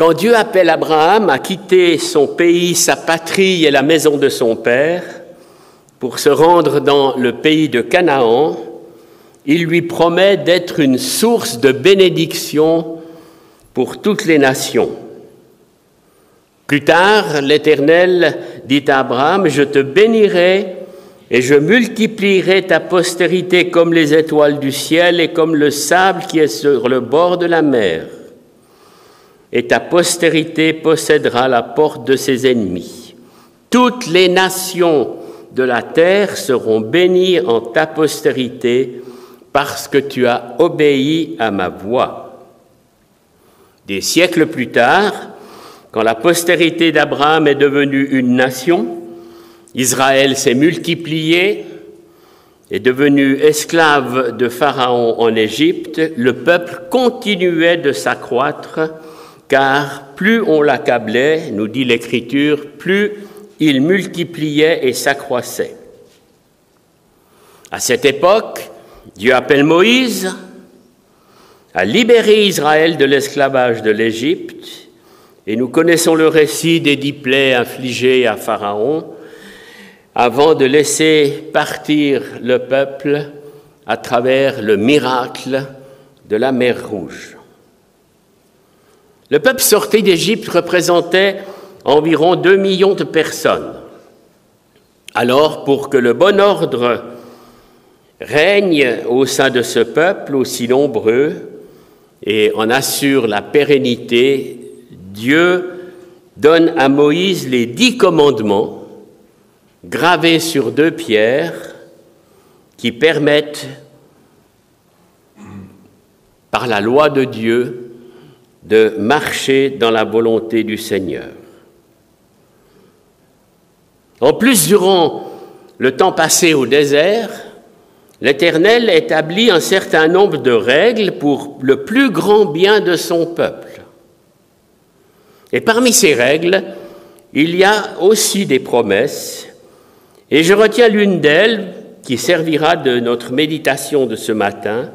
Quand Dieu appelle Abraham à quitter son pays, sa patrie et la maison de son père pour se rendre dans le pays de Canaan, il lui promet d'être une source de bénédiction pour toutes les nations. Plus tard, l'Éternel dit à Abraham, « Je te bénirai et je multiplierai ta postérité comme les étoiles du ciel et comme le sable qui est sur le bord de la mer. Et ta postérité possédera la porte de ses ennemis. Toutes les nations de la terre seront bénies en ta postérité parce que tu as obéi à ma voix. » Des siècles plus tard, quand la postérité d'Abraham est devenue une nation, Israël s'est multiplié, est devenu esclave de Pharaon en Égypte, le peuple continuait de s'accroître, car plus on l'accablait, nous dit l'Écriture, plus il multipliait et s'accroissait. À cette époque, Dieu appelle Moïse à libérer Israël de l'esclavage de l'Égypte, et nous connaissons le récit des 10 plaies infligées à Pharaon avant de laisser partir le peuple à travers le miracle de la mer Rouge. Le peuple sorti d'Égypte représentait environ 2 millions de personnes. Alors, pour que le bon ordre règne au sein de ce peuple aussi nombreux et en assure la pérennité, Dieu donne à Moïse les 10 commandements gravés sur 2 pierres qui permettent, par la loi de Dieu, de marcher dans la volonté du Seigneur. En plus, durant le temps passé au désert, l'Éternel établit un certain nombre de règles pour le plus grand bien de son peuple. Et parmi ces règles, il y a aussi des promesses, et je retiens l'une d'elles qui servira de notre méditation de ce matin.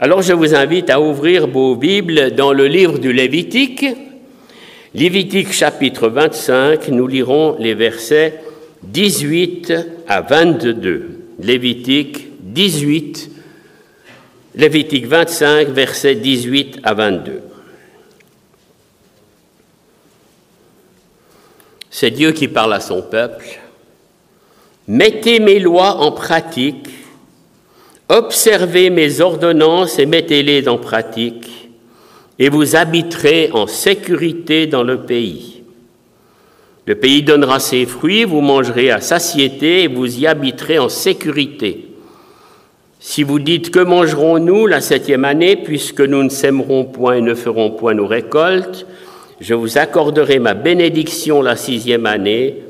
Alors je vous invite à ouvrir vos Bibles dans le livre du Lévitique. Lévitique chapitre 25, nous lirons les versets 18 à 22. Lévitique 25, versets 18 à 22. C'est Dieu qui parle à son peuple. « Mettez mes lois en pratique, observez mes ordonnances et mettez-les en pratique, et vous habiterez en sécurité dans le pays. Le pays donnera ses fruits, vous mangerez à satiété et vous y habiterez en sécurité. Si vous dites « Que mangerons-nous la 7e année, puisque nous ne sèmerons point et ne ferons point nos récoltes ?» Je vous accorderai ma bénédiction la 6e année,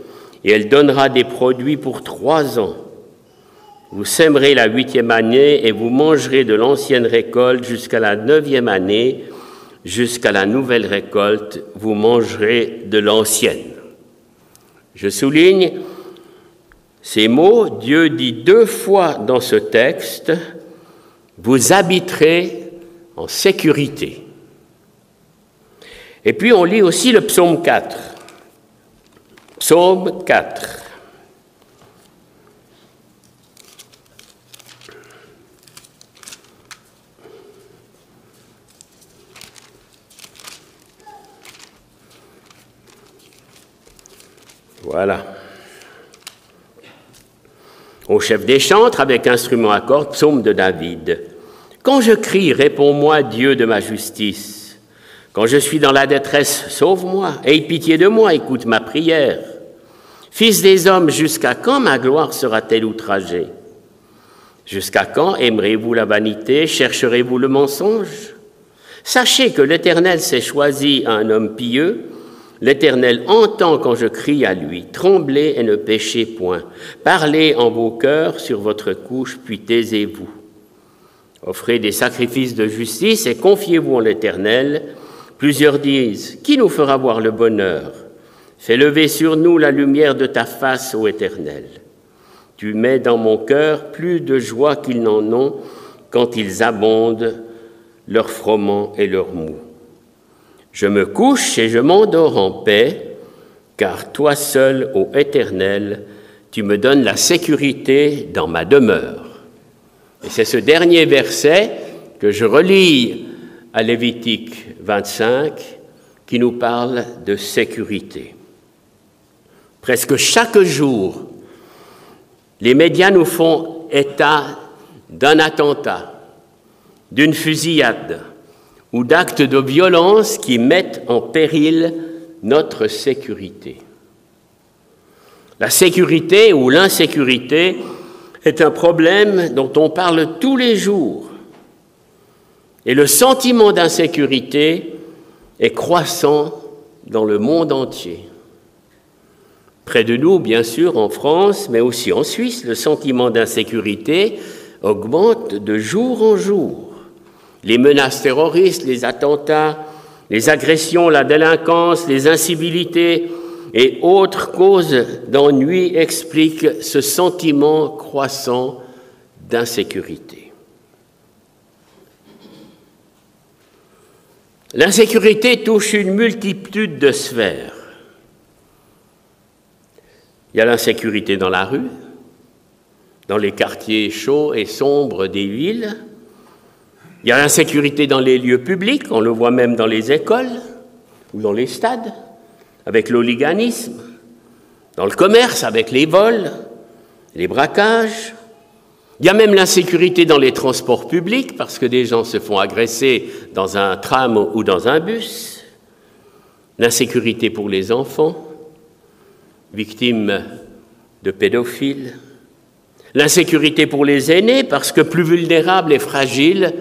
et elle donnera des produits pour 3 ans. Vous sèmerez la 8e année, et vous mangerez de l'ancienne récolte jusqu'à la 9e année. Jusqu'à la nouvelle récolte, vous mangerez de l'ancienne. Je souligne ces mots, Dieu dit 2 fois dans ce texte, vous habiterez en sécurité. Et puis on lit aussi le psaume 4. Psaume 4. Voilà. Au chef des chantres, avec instrument à cordes, psaume de David. Quand je crie, réponds-moi, Dieu de ma justice. Quand je suis dans la détresse, sauve-moi. Aie pitié de moi, écoute ma prière. Fils des hommes, jusqu'à quand ma gloire sera-t-elle outragée? Jusqu'à quand aimerez-vous la vanité? Chercherez-vous le mensonge? Sachez que l'Éternel s'est choisi un homme pieux. L'Éternel entend quand je crie à lui. Tremblez et ne péchez point. Parlez en vos cœurs sur votre couche, puis taisez-vous. Offrez des sacrifices de justice et confiez-vous en l'Éternel. Plusieurs disent, qui nous fera voir le bonheur? Fais lever sur nous la lumière de ta face, ô Éternel. Tu mets dans mon cœur plus de joie qu'ils n'en ont quand ils abondent leur froment et leur mou. Je me couche et je m'endors en paix, car toi seul, ô Éternel, tu me donnes la sécurité dans ma demeure. Et c'est ce dernier verset que je relis à Lévitique 25 qui nous parle de sécurité. Presque chaque jour, les médias nous font état d'un attentat, d'une fusillade ou d'actes de violence qui mettent en péril notre sécurité. La sécurité ou l'insécurité est un problème dont on parle tous les jours. Et le sentiment d'insécurité est croissant dans le monde entier. Près de nous, bien sûr, en France, mais aussi en Suisse, le sentiment d'insécurité augmente de jour en jour. Les menaces terroristes, les attentats, les agressions, la délinquance, les incivilités et autres causes d'ennui expliquent ce sentiment croissant d'insécurité. L'insécurité touche une multitude de sphères. Il y a l'insécurité dans la rue, dans les quartiers chauds et sombres des villes. Il y a l'insécurité dans les lieux publics, on le voit même dans les écoles ou dans les stades, avec l'hooliganisme, dans le commerce, avec les vols, les braquages. Il y a même l'insécurité dans les transports publics, parce que des gens se font agresser dans un tram ou dans un bus. L'insécurité pour les enfants, victimes de pédophiles. L'insécurité pour les aînés, parce que plus vulnérables et fragiles,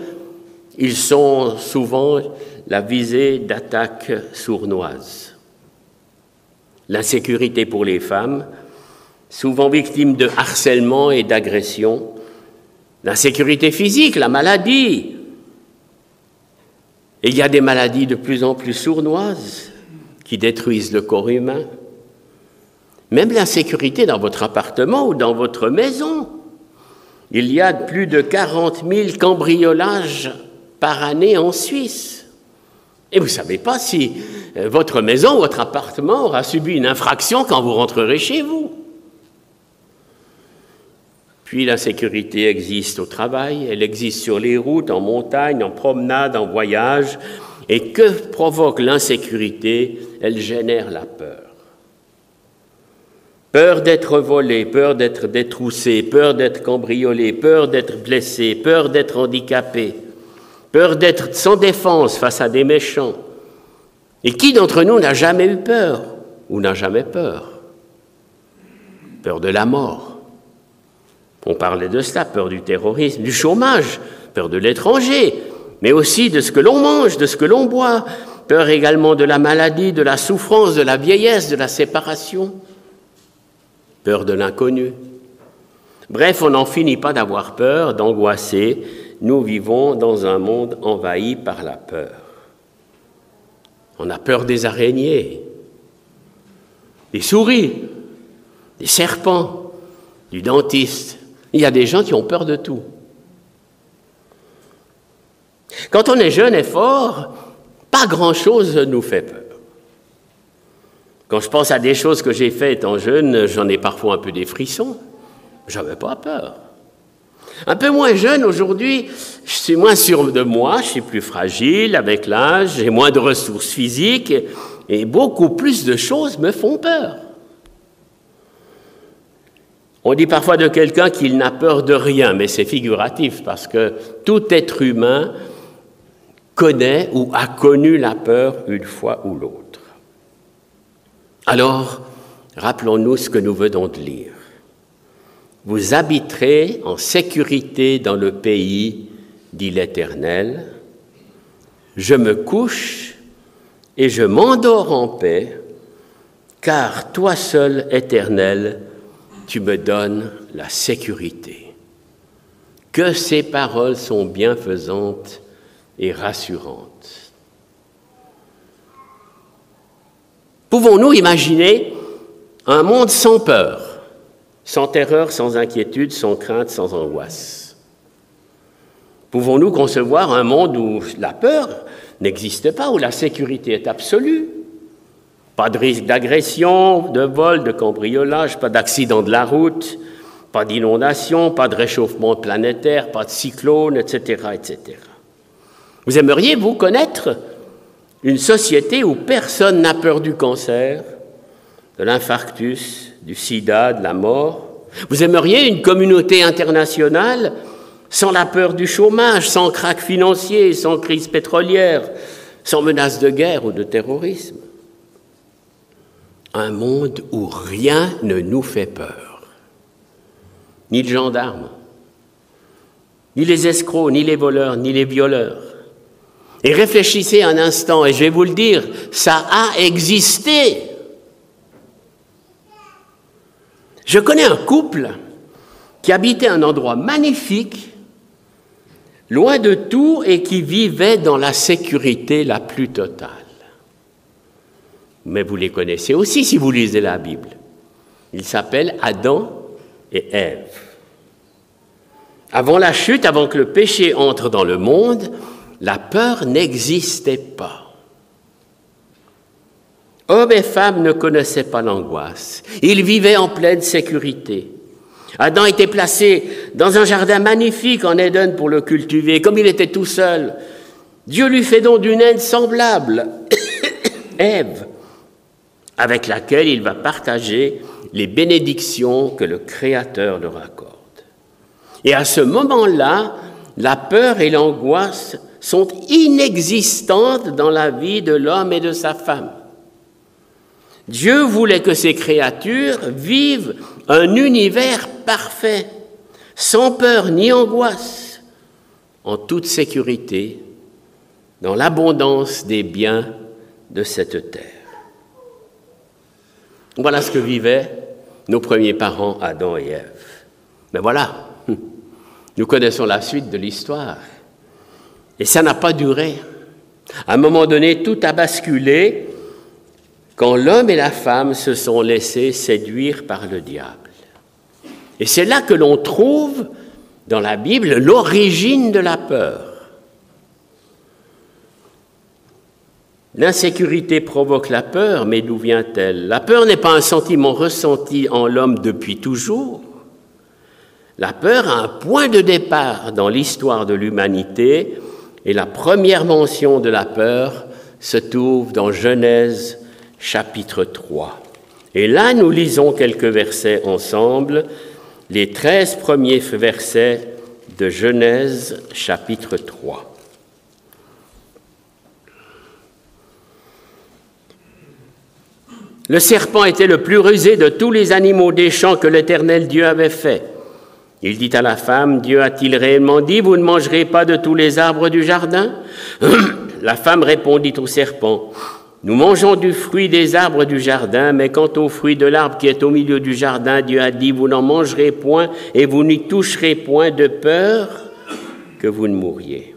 ils sont souvent la visée d'attaques sournoises. L'insécurité pour les femmes, souvent victimes de harcèlement et d'agressions. L'insécurité physique, la maladie. Et il y a des maladies de plus en plus sournoises qui détruisent le corps humain. Même l'insécurité dans votre appartement ou dans votre maison. Il y a plus de 40 000 cambriolages par année en Suisse. Et vous ne savez pas si votre maison, votre appartement aura subi une infraction quand vous rentrerez chez vous. Puis l'insécurité existe au travail, elle existe sur les routes, en montagne, en promenade, en voyage. Et que provoque l'insécurité? Elle génère la peur. Peur d'être volé, peur d'être détroussé, peur d'être cambriolé, peur d'être blessé, peur d'être handicapé, peur d'être sans défense face à des méchants. Et qui d'entre nous n'a jamais eu peur ou n'a jamais peur? Peur de la mort. On parlait de cela, peur du terrorisme, du chômage, peur de l'étranger, mais aussi de ce que l'on mange, de ce que l'on boit, peur également de la maladie, de la souffrance, de la vieillesse, de la séparation, peur de l'inconnu. Bref, on n'en finit pas d'avoir peur, d'angoisser. Nous vivons dans un monde envahi par la peur. On a peur des araignées, des souris, des serpents, du dentiste. Il y a des gens qui ont peur de tout. Quand on est jeune et fort, pas grand-chose nous fait peur. Quand je pense à des choses que j'ai faites étant jeune, j'en ai parfois un peu des frissons. Je n'avais pas peur. Un peu moins jeune aujourd'hui, je suis moins sûr de moi, je suis plus fragile avec l'âge, j'ai moins de ressources physiques et beaucoup plus de choses me font peur. On dit parfois de quelqu'un qu'il n'a peur de rien, mais c'est figuratif parce que tout être humain connaît ou a connu la peur une fois ou l'autre. Alors, rappelons-nous ce que nous venons de lire. Vous habiterez en sécurité dans le pays, dit l'Éternel. Je me couche et je m'endors en paix, car toi seul, Éternel, tu me donnes la sécurité. Que ces paroles sont bienfaisantes et rassurantes. Pouvons-nous imaginer un monde sans peur, sans terreur, sans inquiétude, sans crainte, sans angoisse? Pouvons-nous concevoir un monde où la peur n'existe pas, où la sécurité est absolue? Pas de risque d'agression, de vol, de cambriolage, pas d'accident de la route, pas d'inondation, pas de réchauffement planétaire, pas de cyclone, etc., etc. Vous aimeriez, vous, connaître une société où personne n'a peur du cancer, de l'infarctus, du sida, de la mort? Vous aimeriez une communauté internationale sans la peur du chômage, sans krach financier, sans crise pétrolière, sans menace de guerre ou de terrorisme? Un monde où rien ne nous fait peur. Ni le gendarme, ni les escrocs, ni les voleurs, ni les violeurs. Et réfléchissez un instant, et je vais vous le dire, ça a existé. Je connais un couple qui habitait un endroit magnifique, loin de tout, et qui vivait dans la sécurité la plus totale. Mais vous les connaissez aussi si vous lisez la Bible. Ils s'appellent Adam et Ève. Avant la chute, avant que le péché entre dans le monde, la peur n'existait pas. Hommes et femmes ne connaissaient pas l'angoisse. Ils vivaient en pleine sécurité. Adam était placé dans un jardin magnifique en Éden pour le cultiver. Comme il était tout seul, Dieu lui fait don d'une aide semblable, Ève, avec laquelle il va partager les bénédictions que le Créateur leur accorde. Et à ce moment-là, la peur et l'angoisse sont inexistantes dans la vie de l'homme et de sa femme. Dieu voulait que ces créatures vivent un univers parfait, sans peur ni angoisse, en toute sécurité, dans l'abondance des biens de cette terre. Voilà ce que vivaient nos premiers parents, Adam et Ève. Mais voilà, nous connaissons la suite de l'histoire. Et ça n'a pas duré. À un moment donné, tout a basculé quand l'homme et la femme se sont laissés séduire par le diable. Et c'est là que l'on trouve dans la Bible l'origine de la peur. L'insécurité provoque la peur, mais d'où vient-elle? La peur n'est pas un sentiment ressenti en l'homme depuis toujours. La peur a un point de départ dans l'histoire de l'humanité, et la première mention de la peur se trouve dans Genèse chapitre 3. Et là, nous lisons quelques versets ensemble, les 13 premiers versets de Genèse chapitre 3. Le serpent était le plus rusé de tous les animaux des champs que l'Éternel Dieu avait fait. Il dit à la femme, Dieu a-t-il réellement dit, vous ne mangerez pas de tous les arbres du jardin? La femme répondit au serpent, nous mangeons du fruit des arbres du jardin, mais quant au fruit de l'arbre qui est au milieu du jardin, Dieu a dit, vous n'en mangerez point et vous n'y toucherez point de peur que vous ne mouriez.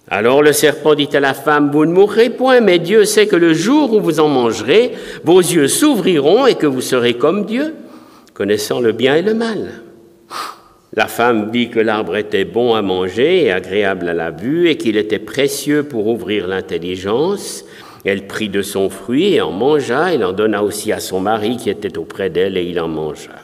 Alors le serpent dit à la femme, vous ne mourrez point, mais Dieu sait que le jour où vous en mangerez, vos yeux s'ouvriront et que vous serez comme Dieu, connaissant le bien et le mal. La femme vit que l'arbre était bon à manger et agréable à la vue et qu'il était précieux pour ouvrir l'intelligence. Elle prit de son fruit et en mangea, elle en donna aussi à son mari qui était auprès d'elle et il en mangea.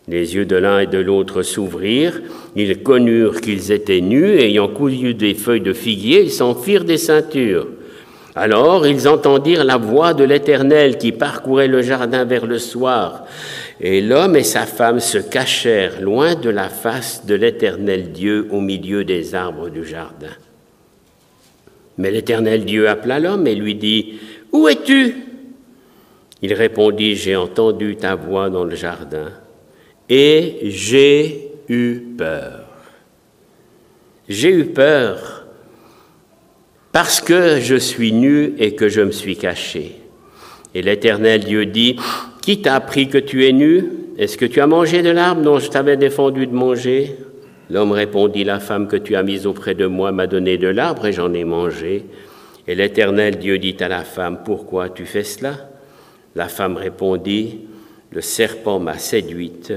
Les yeux de l'un et de l'autre s'ouvrirent, ils connurent qu'ils étaient nus, ayant cousu des feuilles de figuier, ils s'en firent des ceintures. Alors ils entendirent la voix de l'Éternel qui parcourait le jardin vers le soir, et l'homme et sa femme se cachèrent loin de la face de l'Éternel Dieu au milieu des arbres du jardin. Mais l'Éternel Dieu appela l'homme et lui dit, « Où es-tu » Il répondit, « J'ai entendu ta voix dans le jardin. » Et j'ai eu peur. J'ai eu peur parce que je suis nu et que je me suis caché. Et l'Éternel Dieu dit, qui t'a appris que tu es nu? Est-ce que tu as mangé de l'arbre dont je t'avais défendu de manger? L'homme répondit, la femme que tu as mise auprès de moi m'a donné de l'arbre et j'en ai mangé. Et l'Éternel Dieu dit à la femme, pourquoi tu fais cela? La femme répondit, le serpent m'a séduite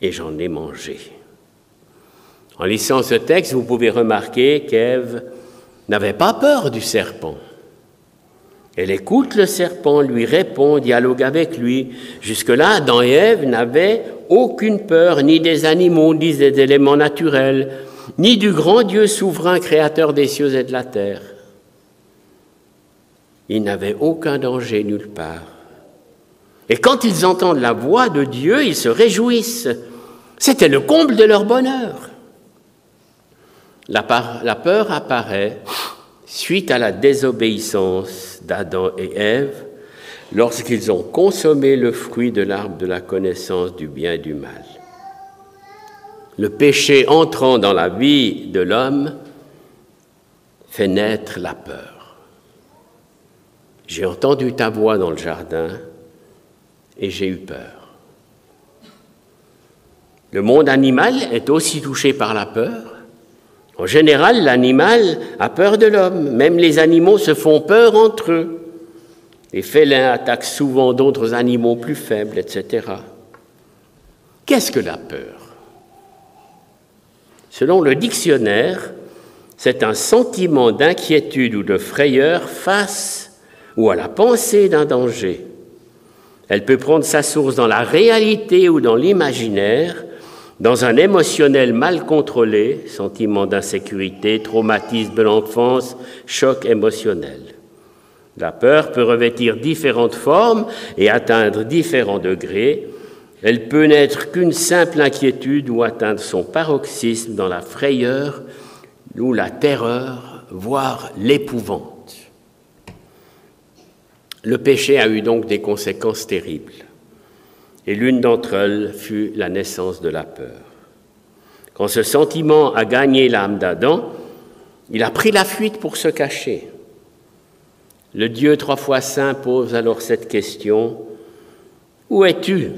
et j'en ai mangé. En lisant ce texte, vous pouvez remarquer qu'Ève n'avait pas peur du serpent. Elle écoute le serpent, lui répond, dialogue avec lui. Jusque-là, Adam et Ève n'avaient aucune peur, ni des animaux, ni des éléments naturels, ni du grand Dieu souverain, créateur des cieux et de la terre. Ils n'avaient aucun danger nulle part. Et quand ils entendent la voix de Dieu, ils se réjouissent. C'était le comble de leur bonheur. La peur apparaît suite à la désobéissance d'Adam et Ève lorsqu'ils ont consommé le fruit de l'arbre de la connaissance du bien et du mal. Le péché entrant dans la vie de l'homme fait naître la peur. J'ai entendu ta voix dans le jardin et j'ai eu peur. Le monde animal est aussi touché par la peur. En général, l'animal a peur de l'homme. Même les animaux se font peur entre eux. Les félins attaquent souvent d'autres animaux plus faibles, etc. Qu'est-ce que la peur? Selon le dictionnaire, c'est un sentiment d'inquiétude ou de frayeur face ou à la pensée d'un danger. Elle peut prendre sa source dans la réalité ou dans l'imaginaire, dans un émotionnel mal contrôlé, sentiment d'insécurité, traumatisme de l'enfance, choc émotionnel. La peur peut revêtir différentes formes et atteindre différents degrés. Elle peut n'être qu'une simple inquiétude ou atteindre son paroxysme dans la frayeur ou la terreur, voire l'épouvante. Le péché a eu donc des conséquences terribles. Et l'une d'entre elles fut la naissance de la peur. Quand ce sentiment a gagné l'âme d'Adam, il a pris la fuite pour se cacher. Le Dieu 3 fois saint pose alors cette question: « Où es-tu » ?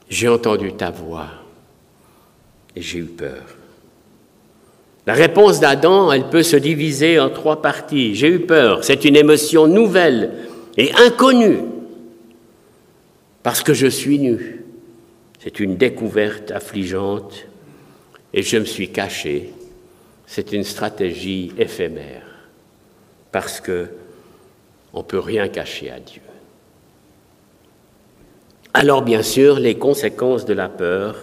J'ai entendu ta voix et j'ai eu peur. La réponse d'Adam, elle peut se diviser en 3 parties. J'ai eu peur, c'est une émotion nouvelle et inconnue. Parce que je suis nu, c'est une découverte affligeante, et je me suis caché, c'est une stratégie éphémère, parce qu'on ne peut rien cacher à Dieu. Alors bien sûr, les conséquences de la peur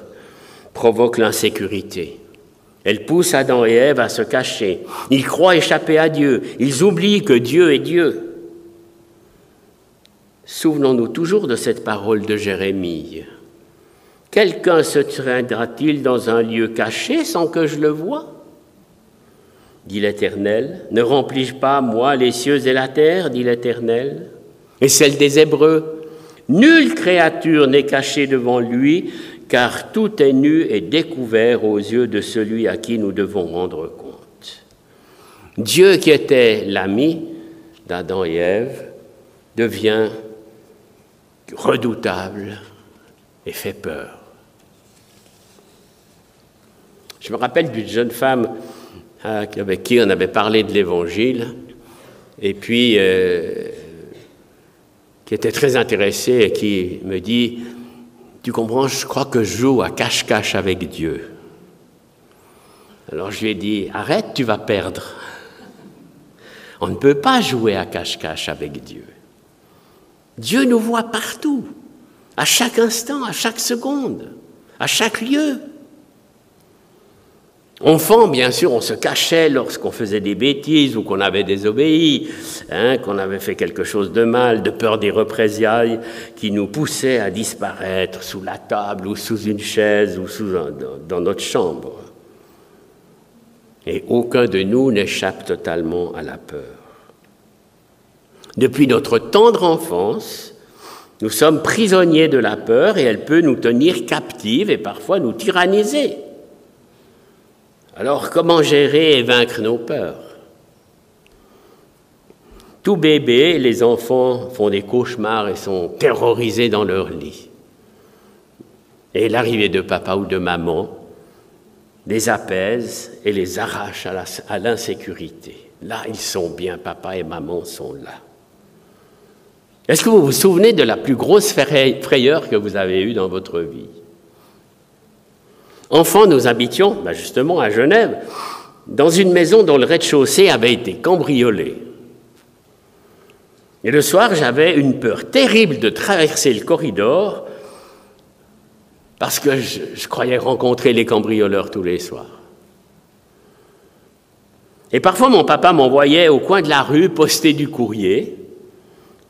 provoquent l'insécurité. Elles poussent Adam et Ève à se cacher. Ils croient échapper à Dieu, ils oublient que Dieu est Dieu. Souvenons-nous toujours de cette parole de Jérémie. « Quelqu'un se tiendra-t-il dans un lieu caché sans que je le voie » dit l'Éternel. « Ne remplis-je pas, moi, les cieux et la terre » dit l'Éternel. Et celle des Hébreux. « Nulle créature n'est cachée devant lui, car tout est nu et découvert aux yeux de celui à qui nous devons rendre compte. » Dieu, qui était l'ami d'Adam et Ève, devient redoutable et fait peur. Je me rappelle d'une jeune femme avec qui on avait parlé de l'Évangile, et puis qui était très intéressée et qui me dit « Tu comprends, je crois que je joue à cache-cache avec Dieu. » Alors je lui ai dit « Arrête, tu vas perdre. On ne peut pas jouer à cache-cache avec Dieu. Dieu nous voit partout, à chaque instant, à chaque seconde, à chaque lieu. » Enfant, bien sûr, on se cachait lorsqu'on faisait des bêtises ou qu'on avait désobéi, qu'on avait fait quelque chose de mal, de peur des représailles qui nous poussaient à disparaître sous la table ou sous une chaise ou dans notre chambre. Et aucun de nous n'échappe totalement à la peur. Depuis notre tendre enfance, nous sommes prisonniers de la peur et elle peut nous tenir captives et parfois nous tyranniser. Alors, comment gérer et vaincre nos peurs? Tout bébé, les enfants font des cauchemars et sont terrorisés dans leur lit. Et l'arrivée de papa ou de maman les apaise et les arrache à l'insécurité. Là, ils sont bien, papa et maman sont là. Est-ce que vous vous souvenez de la plus grosse frayeur que vous avez eue dans votre vie? Enfant, nous habitions, justement, à Genève, dans une maison dont le rez-de-chaussée avait été cambriolé. Et le soir, j'avais une peur terrible de traverser le corridor parce que je croyais rencontrer les cambrioleurs tous les soirs. Et parfois, mon papa m'envoyait au coin de la rue poster du courrier.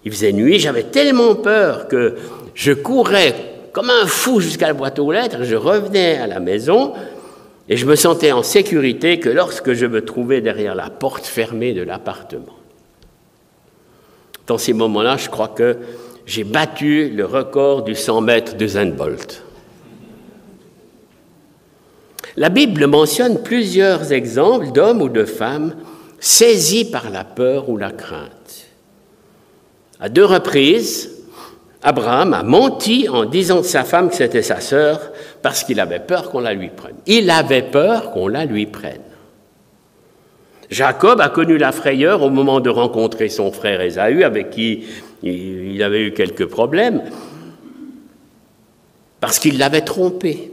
Il faisait nuit, j'avais tellement peur que je courais comme un fou jusqu'à la boîte aux lettres, je revenais à la maison et je me sentais en sécurité que lorsque je me trouvais derrière la porte fermée de l'appartement. Dans ces moments-là, je crois que j'ai battu le record du 100 mètres de Usain Bolt. La Bible mentionne plusieurs exemples d'hommes ou de femmes saisis par la peur ou la crainte. À 2 reprises, Abraham a menti en disant de sa femme que c'était sa sœur parce qu'il avait peur qu'on la lui prenne. Il avait peur qu'on la lui prenne. Jacob a connu la frayeur au moment de rencontrer son frère Ésaü, avec qui il avait eu quelques problèmes, parce qu'il l'avait trompé.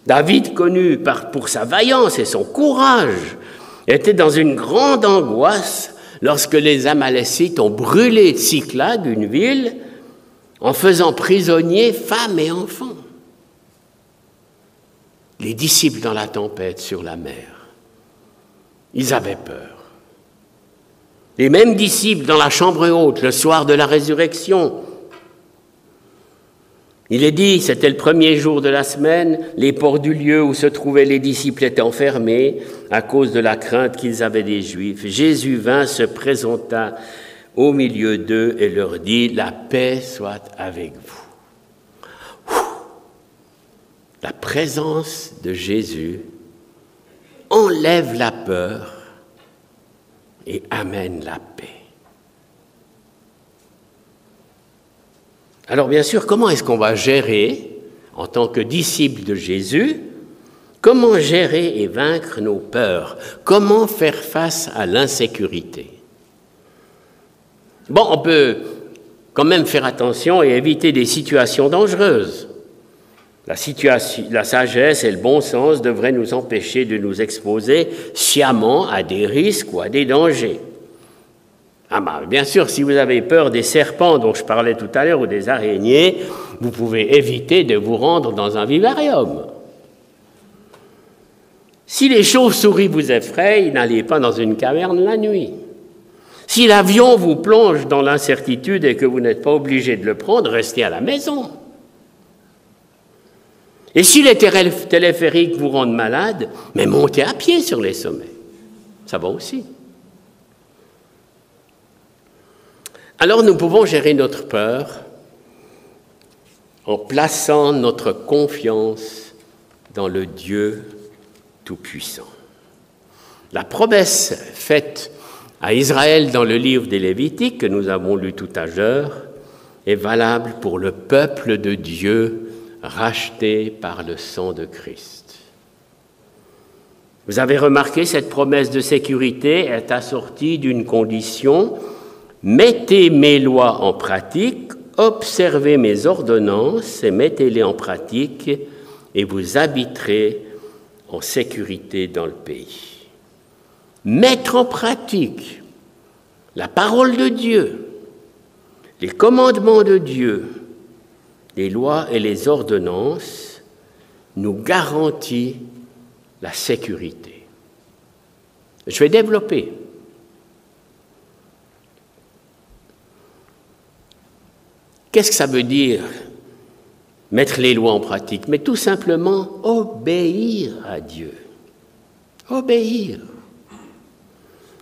David, connu pour sa vaillance et son courage, était dans une grande angoisse lorsque les Amalécites ont brûlé Tsiklag, une ville, en faisant prisonniers femmes et enfants. Les disciples dans la tempête sur la mer, ils avaient peur. Les mêmes disciples dans la chambre haute, le soir de la résurrection. Il est dit, c'était le premier jour de la semaine, les portes du lieu où se trouvaient les disciples étaient enfermés à cause de la crainte qu'ils avaient des Juifs. Jésus vint, se présenta au milieu d'eux et leur dit « La paix soit avec vous ». La présence de Jésus enlève la peur et amène la paix. Alors bien sûr, comment est-ce qu'on va gérer, en tant que disciples de Jésus, comment gérer et vaincre nos peurs? Comment faire face à l'insécurité? Bon, on peut quand même faire attention et éviter des situations dangereuses. La sagesse et le bon sens devraient nous empêcher de nous exposer sciemment à des risques ou à des dangers. Bien sûr, si vous avez peur des serpents dont je parlais tout à l'heure ou des araignées, vous pouvez éviter de vous rendre dans un vivarium. Si les chauves-souris vous effrayent, n'allez pas dans une caverne la nuit. Si l'avion vous plonge dans l'incertitude et que vous n'êtes pas obligé de le prendre, restez à la maison. Et si les téléphériques vous rendent malade, mais montez à pied sur les sommets. Ça va aussi. Alors nous pouvons gérer notre peur en plaçant notre confiance dans le Dieu Tout-Puissant. La promesse faite à Israël dans le livre des Lévitiques, que nous avons lu tout à l'heure, est valable pour le peuple de Dieu racheté par le sang de Christ. Vous avez remarqué, cette promesse de sécurité est assortie d'une condition: mettez mes lois en pratique, observez mes ordonnances et mettez-les en pratique, et vous habiterez en sécurité dans le pays. Mettre en pratique la parole de Dieu, les commandements de Dieu, les lois et les ordonnances nous garantit la sécurité. Je vais développer. Qu'est-ce que ça veut dire, mettre les lois en pratique? Mais tout simplement obéir à Dieu. Obéir.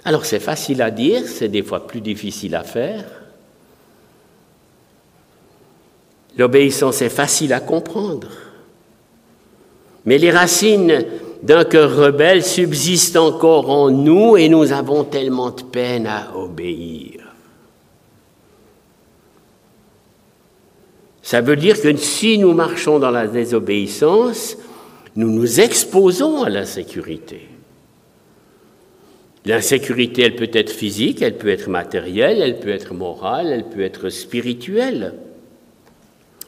Alors c'est facile à dire, c'est des fois plus difficile à faire. L'obéissance est facile à comprendre. Mais les racines d'un cœur rebelle subsistent encore en nous et nous avons tellement de peine à obéir. Ça veut dire que si nous marchons dans la désobéissance, nous nous exposons à l'insécurité. L'insécurité, elle peut être physique, elle peut être matérielle, elle peut être morale, elle peut être spirituelle.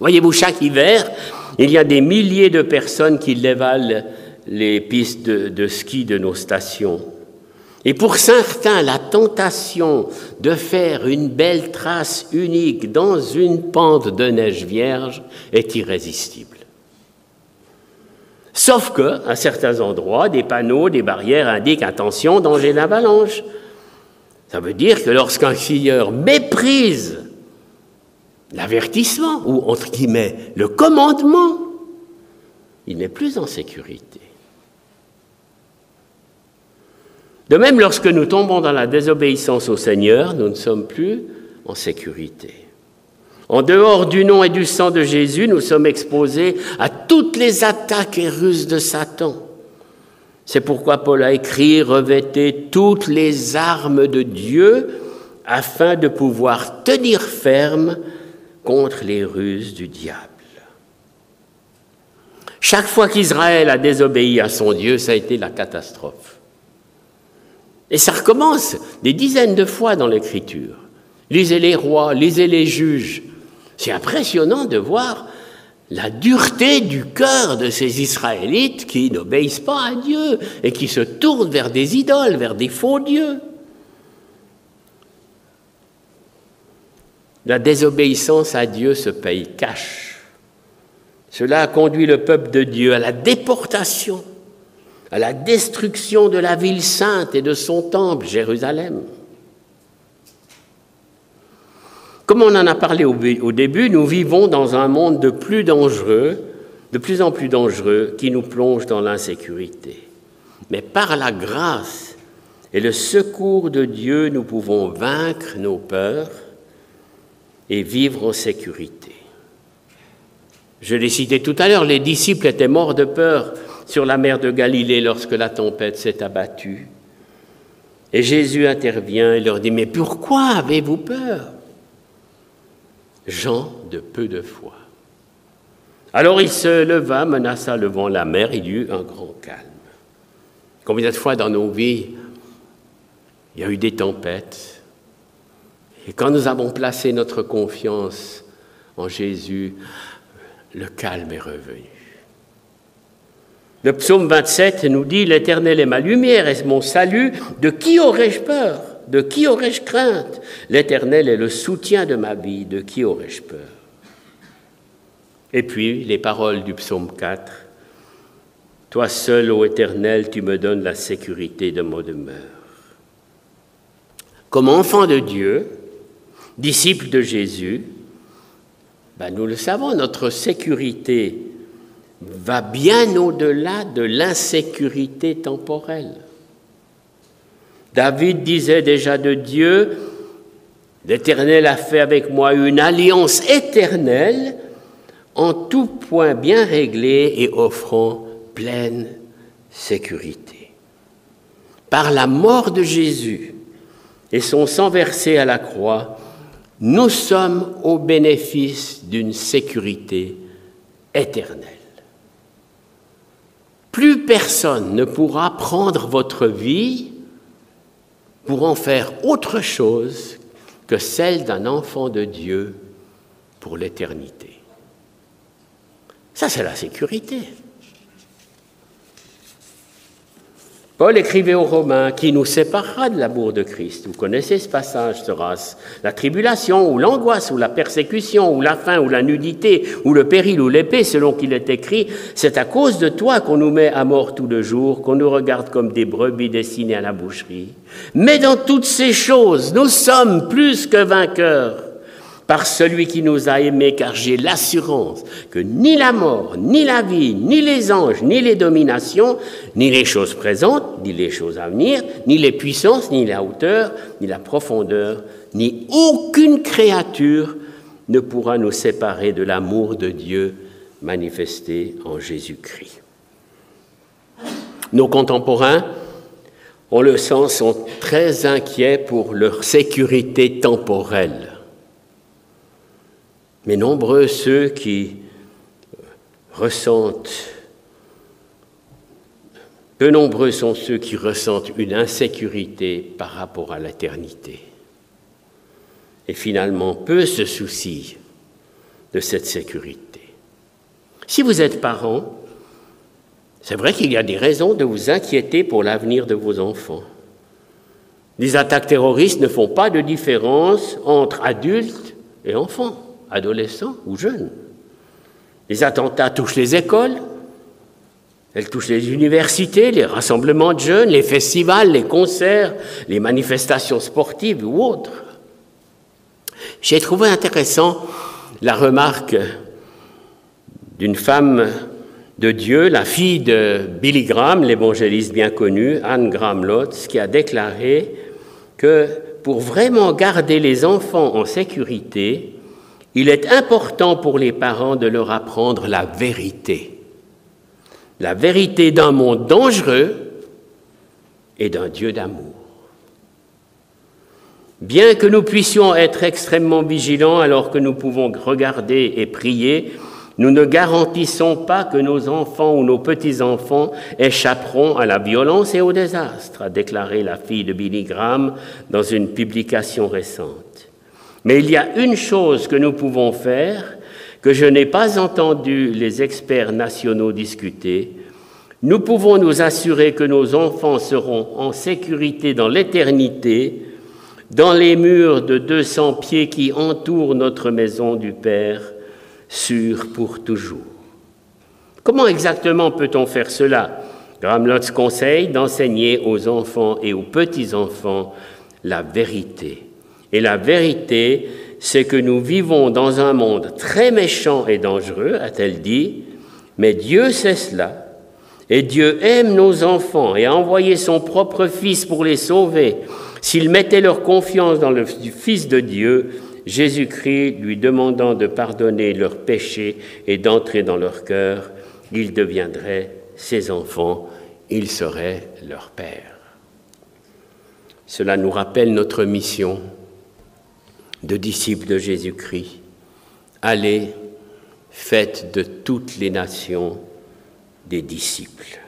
Voyez-vous, chaque hiver, il y a des milliers de personnes qui dévalent les pistes de ski de nos stations. Et pour certains, la tentation de faire une belle trace unique dans une pente de neige vierge est irrésistible. Sauf que, à certains endroits, des panneaux, des barrières indiquent « Attention, danger d'avalanche ». Ça veut dire que lorsqu'un skieur méprise l'avertissement, ou entre guillemets, le commandement, il n'est plus en sécurité. De même, lorsque nous tombons dans la désobéissance au Seigneur, nous ne sommes plus en sécurité. En dehors du nom et du sang de Jésus, nous sommes exposés à toutes les attaques et ruses de Satan. C'est pourquoi Paul a écrit « Revêtez toutes les armes de Dieu afin de pouvoir tenir ferme contre les ruses du diable. » Chaque fois qu'Israël a désobéi à son Dieu, ça a été la catastrophe. Et ça recommence des dizaines de fois dans l'Écriture. Lisez les rois, lisez les juges. C'est impressionnant de voir la dureté du cœur de ces Israélites qui n'obéissent pas à Dieu et qui se tournent vers des idoles, vers des faux dieux. La désobéissance à Dieu se paye cash. Cela a conduit le peuple de Dieu à la déportation, à la destruction de la ville sainte et de son temple, Jérusalem. Comme on en a parlé au début, nous vivons dans un monde de plus en plus dangereux, qui nous plonge dans l'insécurité. Mais par la grâce et le secours de Dieu, nous pouvons vaincre nos peurs et vivre en sécurité. Je l'ai cité tout à l'heure, les disciples étaient morts de peur sur la mer de Galilée lorsque la tempête s'est abattue. Et Jésus intervient et leur dit « Mais pourquoi avez-vous peur ? Gens de peu de foi. » Alors il se leva, menaça le vent, la mer, il y eut un grand calme. Combien de fois dans nos vies, il y a eu des tempêtes, et quand nous avons placé notre confiance en Jésus, le calme est revenu. Le psaume 27 nous dit « L'Éternel est ma lumière et mon salut, de qui aurais-je peur ? De qui aurais-je crainte ? L'Éternel est le soutien de ma vie, de qui aurais-je peur ?» Et puis, les paroles du psaume 4. « Toi seul, ô Éternel, tu me donnes la sécurité de mon demeure. » Comme enfants de Dieu, disciples de Jésus, nous le savons, notre sécurité va bien au-delà de l'insécurité temporelle. David disait déjà de Dieu, « L'Éternel a fait avec moi une alliance éternelle, en tout point bien réglée et offrant pleine sécurité. » Par la mort de Jésus et son sang versé à la croix, nous sommes au bénéfice d'une sécurité éternelle. Plus personne ne pourra prendre votre vie pour en faire autre chose que celle d'un enfant de Dieu pour l'éternité. Ça, c'est la sécurité. Paul écrivait aux Romains « Qui nous séparera de l'amour de Christ ?» Vous connaissez ce passage, Horace. La tribulation, ou l'angoisse, ou la persécution, ou la faim, ou la nudité, ou le péril, ou l'épée, selon qu'il est écrit, c'est à cause de toi qu'on nous met à mort tout le jour, qu'on nous regarde comme des brebis destinées à la boucherie. Mais dans toutes ces choses, nous sommes plus que vainqueurs par celui qui nous a aimés, car j'ai l'assurance que ni la mort, ni la vie, ni les anges, ni les dominations, ni les choses présentes, ni les choses à venir, ni les puissances, ni la hauteur, ni la profondeur, ni aucune créature ne pourra nous séparer de l'amour de Dieu manifesté en Jésus-Christ. Nos contemporains, on le sent, sont très inquiets pour leur sécurité temporelle. Mais nombreux ceux qui peu nombreux sont ceux qui ressentent une insécurité par rapport à l'éternité. Et finalement, peu se soucient de cette sécurité. Si vous êtes parent, c'est vrai qu'il y a des raisons de vous inquiéter pour l'avenir de vos enfants. Les attaques terroristes ne font pas de différence entre adultes et enfants, adolescents ou jeunes. Les attentats touchent les écoles, elles touchent les universités, les rassemblements de jeunes, les festivals, les concerts, les manifestations sportives ou autres. J'ai trouvé intéressant la remarque d'une femme de Dieu, la fille de Billy Graham, l'évangéliste bien connu, Anne Graham Lotz, qui a déclaré que pour vraiment garder les enfants en sécurité, il est important pour les parents de leur apprendre la vérité d'un monde dangereux et d'un Dieu d'amour. Bien que nous puissions être extrêmement vigilants alors que nous pouvons regarder et prier, nous ne garantissons pas que nos enfants ou nos petits-enfants échapperont à la violence et au désastre, a déclaré la fille de Billy Graham dans une publication récente. Mais il y a une chose que nous pouvons faire, que je n'ai pas entendu les experts nationaux discuter. Nous pouvons nous assurer que nos enfants seront en sécurité dans l'éternité, dans les murs de 200 pieds qui entourent notre maison du Père, sûrs pour toujours. Comment exactement peut-on faire cela? Graham Lotz conseille d'enseigner aux enfants et aux petits-enfants la vérité. Et la vérité, c'est que nous vivons dans un monde très méchant et dangereux, a-t-elle dit, mais Dieu sait cela, et Dieu aime nos enfants et a envoyé son propre Fils pour les sauver. S'ils mettaient leur confiance dans le Fils de Dieu, Jésus-Christ, lui demandant de pardonner leurs péchés et d'entrer dans leur cœur, ils deviendraient ses enfants, il serait leur Père. Cela nous rappelle notre mission de disciples de Jésus-Christ. Allez, faites de toutes les nations des disciples.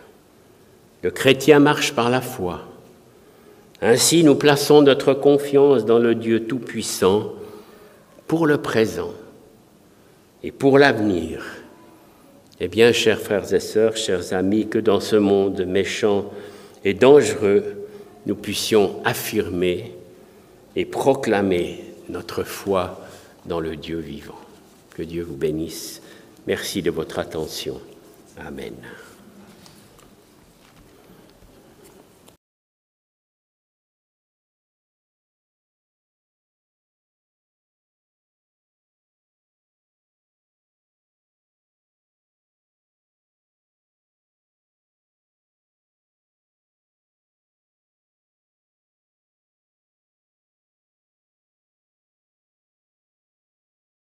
Le chrétien marche par la foi. Ainsi, nous plaçons notre confiance dans le Dieu Tout-Puissant pour le présent et pour l'avenir. Eh bien, chers frères et sœurs, chers amis, que dans ce monde méchant et dangereux, nous puissions affirmer et proclamer notre foi dans le Dieu vivant. Que Dieu vous bénisse. Merci de votre attention. Amen.